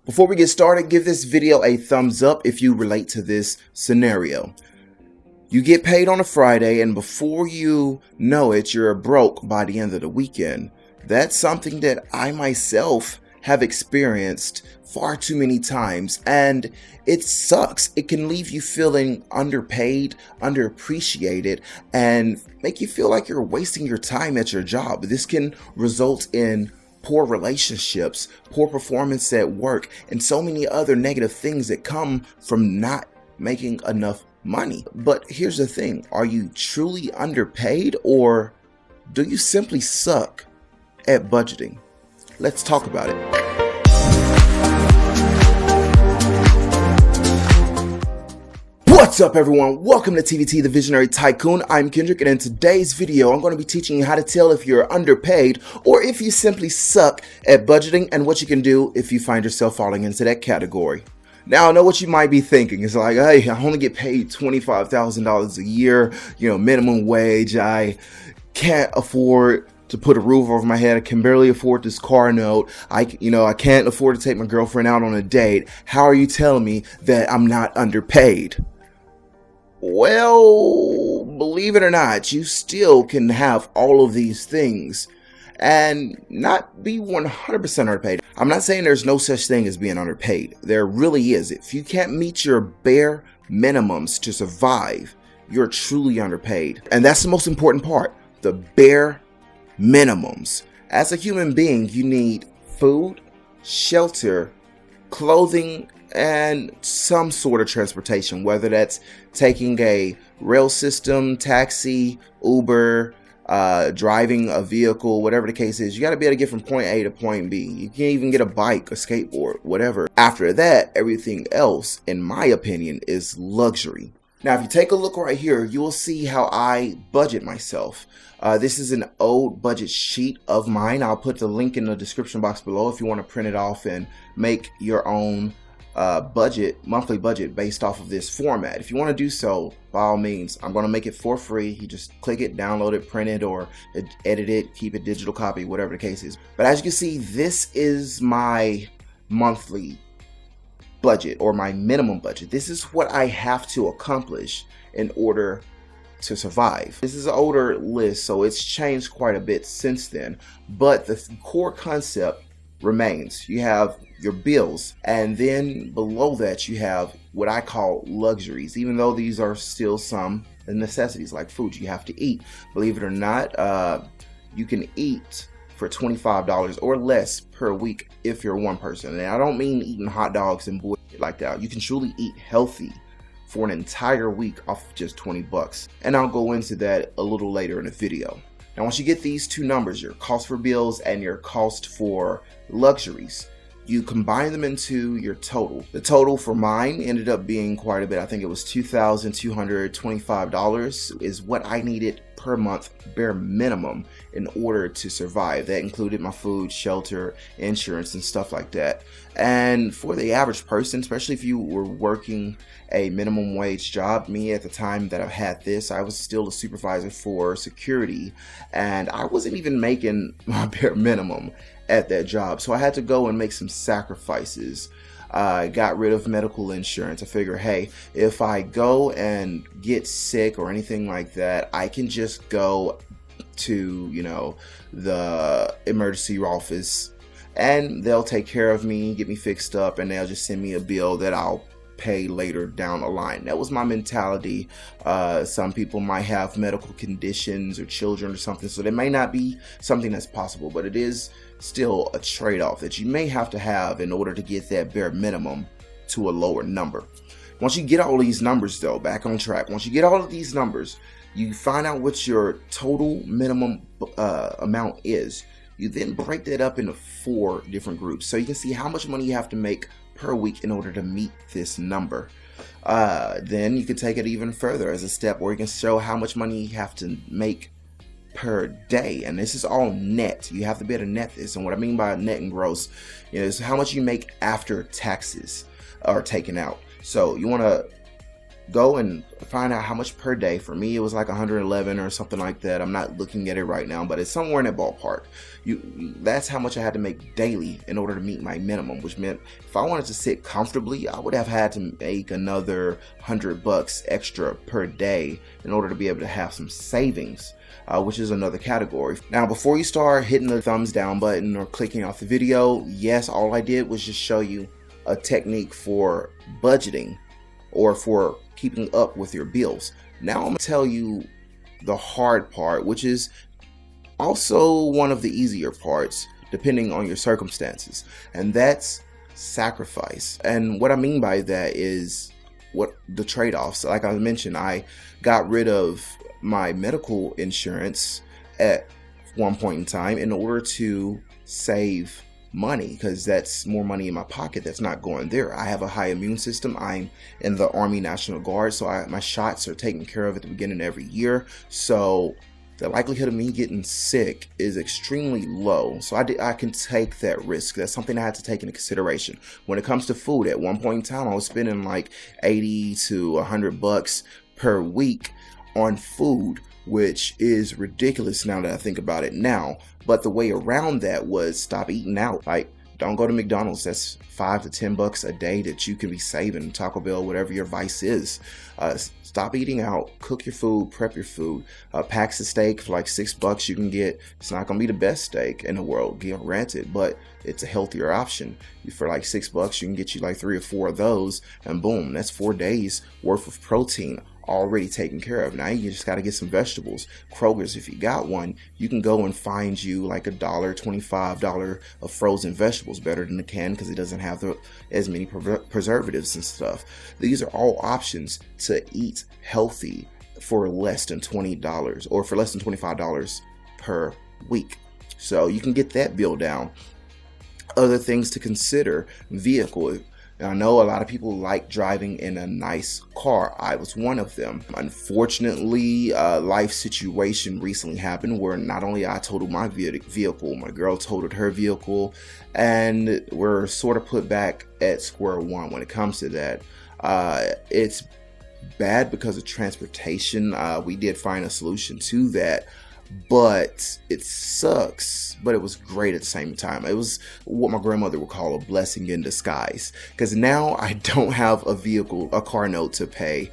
Before we get started, give this video a thumbs up if you relate to this scenario. You get paid on a Friday, and before you know it, you're broke by the end of the weekend. That's something that I myself have experienced far too many times, and it sucks. It can leave you feeling underpaid, underappreciated, and make you feel like you're wasting your time at your job. This can result in poor relationships, poor performance at work, and so many other negative things that come from not making enough money. But here's the thing, are you truly underpaid, or do you simply suck at budgeting? Let's talk about it. What's up everyone, welcome to TVT, the Visionary Tycoon. I'm Kendrick, and in today's video I'm going to be teaching you how to tell if you're underpaid or if you simply suck at budgeting, and what you can do if you find yourself falling into that category. Now, I know what you might be thinking. It's like, hey, I only get paid $25,000 a year, minimum wage. I can't afford to put a roof over my head. I can barely afford this car note. I can't afford to take my girlfriend out on a date. How are you telling me that I'm not underpaid? Well, believe it or not, you still can have all of these things and not be 100% underpaid. I'm not saying there's no such thing as being underpaid. There really is. If you can't meet your bare minimums to survive, you're truly underpaid. And that's the most important part, the bare minimums. As a human being, you need food, shelter, clothing, and some sort of transportation, whether that's taking a rail system, taxi, Uber, driving a vehicle, whatever the case is. You got to be able to get from point A to point B. You can't even get a bike, a skateboard, whatever. After that, everything else, in my opinion, is luxury. Now, if you take a look right here, you will see how I budget myself. This is an old budget sheet of mine. I'll put the link in the description box below if you want to print it off and make your own monthly budget based off of this format. If you want to do so, by all means, I'm going to make it for free. You just click it, download it, print it, or edit it, keep it digital copy, whatever the case is. But as you can see, this is my monthly budget, or my minimum budget. This is what I have to accomplish in order to survive. This is an older list, so it's changed quite a bit since then, but the core concept remains. You have your bills, and then below that you have what I call luxuries, even though these are still some necessities like food. You have to eat. Believe it or not, you can eat for $25 or less per week if you're one person. And I don't mean eating hot dogs and bullshit like that. You can truly eat healthy for an entire week off of just 20 bucks. And I'll go into that a little later in the video. Now, once you get these two numbers, your cost for bills and your cost for luxuries, you combine them into your total. The total for mine ended up being quite a bit. I think it was $2,225 is what I needed per month, bare minimum, in order to survive. That included my food, shelter, insurance, and stuff like that. And for the average person, especially if you were working a minimum wage job, me at the time that I had this, I was still a supervisor for security, and I wasn't even making my bare minimum at that job. So I had to go and make some sacrifices. I got rid of medical insurance. I figure, hey, if I go and get sick or anything like that, I can just go to, the emergency office, and they'll take care of me, get me fixed up, and they'll just send me a bill that I'll pay later down the line. That was my mentality. Some people might have medical conditions or children or something, so that may not be something that's possible, but it is still a trade-off that you may have to have in order to get that bare minimum to a lower number. Once you get all these numbers, though, back on track, once you get all of these numbers, you find out what your total minimum amount is. You then break that up into 4 different groups, so you can see how much money you have to make per week in order to meet this number. Then you can take it even further as a step where you can show how much money you have to make per day, and this is all net. You have to be able to net this, and what I mean by net and gross is how much you make after taxes are taken out. So you want to go and find out how much per day. For me, it was like 111 or something like that. I'm not looking at it right now, but it's somewhere in that ballpark. That's how much I had to make daily in order to meet my minimum, which meant if I wanted to sit comfortably, I would have had to make another $100 extra per day in order to be able to have some savings. Which is another category. Now, before you start hitting the thumbs down button or clicking off the video, yes, all I did was just show you a technique for budgeting or for keeping up with your bills. Now I'm gonna tell you the hard part, which is also one of the easier parts depending on your circumstances, and that's sacrifice. And what I mean by that is what the trade-offs. Like I mentioned, I got rid of my medical insurance at one point in time in order to save money, because that's more money in my pocket that's not going there. I have a high immune system. I'm in the Army National Guard, so my shots are taken care of at the beginning of every year. So the likelihood of me getting sick is extremely low. So I can take that risk. That's something I had to take into consideration. When it comes to food, at one point in time, I was spending like 80 to $100 per week on food, which is ridiculous now that I think about it now. But the way around that was stop eating out. Like, don't go to McDonald's. That's $5 to $10 a day that you can be saving. Taco Bell, whatever your vice is. Stop eating out. Cook your food. Prep your food. Packs of steak for like $6 you can get. It's not going to be the best steak in the world, granted, but it's a healthier option. For like $6, you can get you like 3 or 4 of those, and boom, that's 4 days worth of protein already taken care of. Now you just got to get some vegetables. Kroger's, if you got one, you can go and find you like $1.25 of frozen vegetables, better than the can because it doesn't have as many preservatives and stuff. These are all options to eat healthy for less than $20 or for less than $25 per week. So you can get that bill down. Other things to consider: vehicle. Now, I know a lot of people like driving in a nice car. I was one of them. Unfortunately, a life situation recently happened where not only I totaled my vehicle, my girl totaled her vehicle, and we're sort of put back at square one when it comes to that. It's bad because of transportation. We did find a solution to that, but it sucks. But it was great at the same time. It was what my grandmother would call a blessing in disguise, because now I don't have a car note to pay,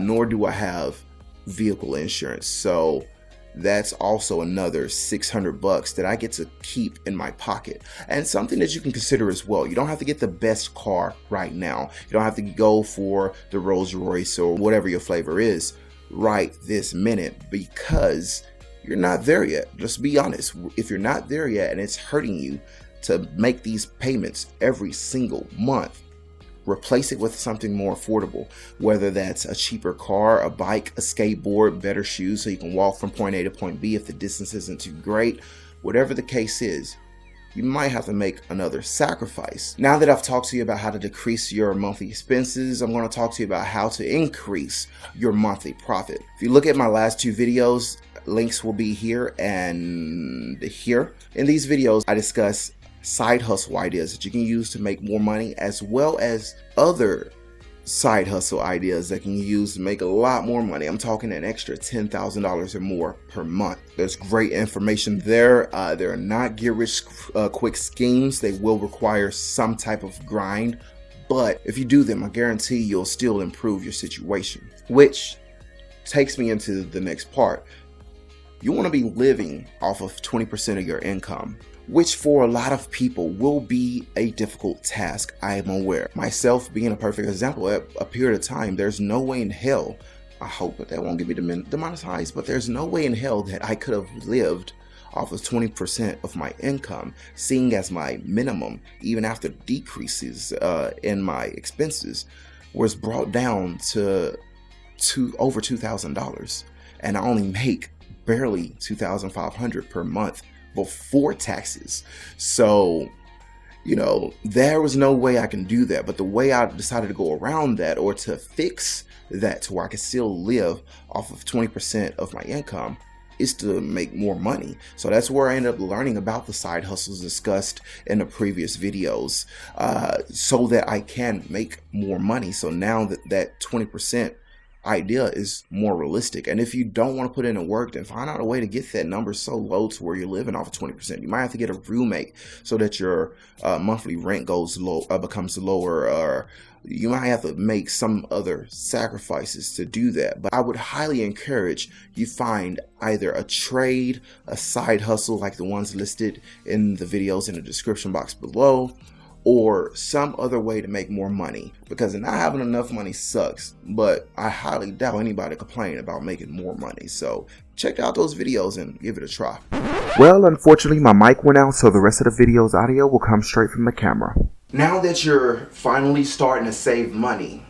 nor do I have vehicle insurance. So that's also another $600 that I get to keep in my pocket. And something that you can consider as well: you don't have to get the best car right now. You don't have to go for the Rolls Royce or whatever your flavor is right this minute, because you're not there yet. Just be honest. If you're not there yet and it's hurting you to make these payments every single month, replace it with something more affordable, whether that's a cheaper car, a bike, a skateboard, better shoes so you can walk from point A to point B if the distance isn't too great. Whatever the case is, you might have to make another sacrifice. Now that I've talked to you about how to decrease your monthly expenses, I'm going to talk to you about how to increase your monthly profit. If you look at my last 2 videos, links will be here and here. In these videos, I discuss side hustle ideas that you can use to make more money, as well as other side hustle ideas that can use to make a lot more money. I'm talking an extra $10,000 or more per month. There's great information there. They're not get rich quick schemes. They will require some type of grind, but if you do them, I guarantee you'll still improve your situation. Which takes me into the next part. You want to be living off of 20% of your income, which for a lot of people will be a difficult task. I am aware. Myself being a perfect example, at a period of time, there's no way in hell, I hope that won't get me demonetized, but there's no way in hell that I could have lived off of 20% of my income, seeing as my minimum, even after decreases in my expenses, was brought down to over $2,000. And I only make barely $2,500 per month before taxes. So, there was no way I can do that. But the way I decided to go around that, or to fix that to where I can still live off of 20% of my income, is to make more money. So that's where I ended up learning about the side hustles discussed in the previous videos, so that I can make more money. So now that 20% idea is more realistic. And if you don't want to put in the work, then find out a way to get that number so low to where you're living off of 20%. You might have to get a roommate so that your monthly rent goes low, becomes lower, or you might have to make some other sacrifices to do that. But I would highly encourage you find either a trade, a side hustle like the ones listed in the videos in the description box below, or some other way to make more money, because not having enough money sucks, but I highly doubt anybody complain about making more money. So check out those videos and give it a try. Well, unfortunately my mic went out, so the rest of the video's audio will come straight from the camera. Now that you're finally starting to save money,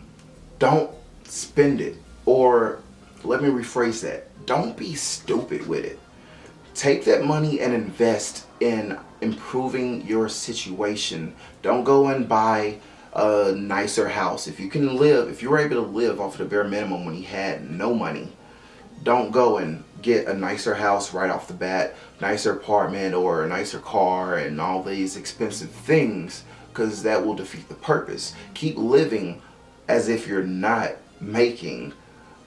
don't spend it, or let me rephrase that, don't be stupid with it. Take that money and invest in improving your situation. Don't go and buy a nicer house. If you were able to live off of the bare minimum when you had no money, don't go and get a nicer house right off the bat, nicer apartment or a nicer car and all these expensive things, because that will defeat the purpose. Keep living as if you're not making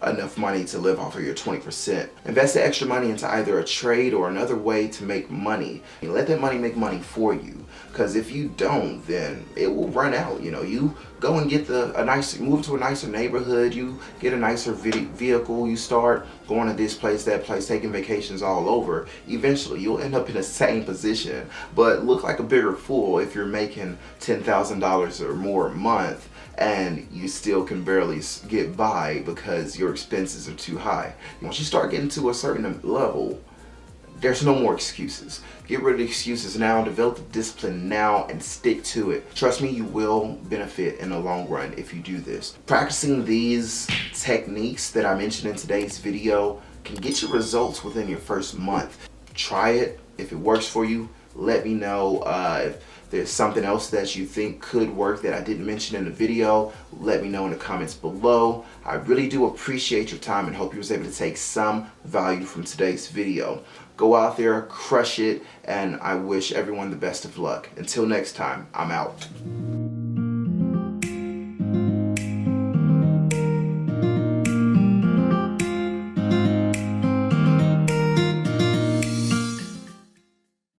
enough money to live off of your 20%. Invest the extra money into either a trade or another way to make money. Let that money make money for you, because if you don't, then it will run out. You know, you go and get move to a nicer neighborhood, you get a nicer vehicle, you start going to this place, that place, taking vacations all over. Eventually you'll end up in the same position, but look like a bigger fool if you're making $10,000 or more a month and you still can barely get by because your expenses are too high. Once you start getting to a certain level, there's no more excuses. Get rid of the excuses now, develop the discipline now, and stick to it. Trust me, you will benefit in the long run if you do this. Practicing these techniques that I mentioned in today's video can get you results within your first month. Try it. If it works for you, let me know. If there's something else that you think could work that I didn't mention in the video, let me know in the comments below. I really do appreciate your time and hope you was able to take some value from today's video. Go out there, crush it, and I wish everyone the best of luck. Until next time, I'm out.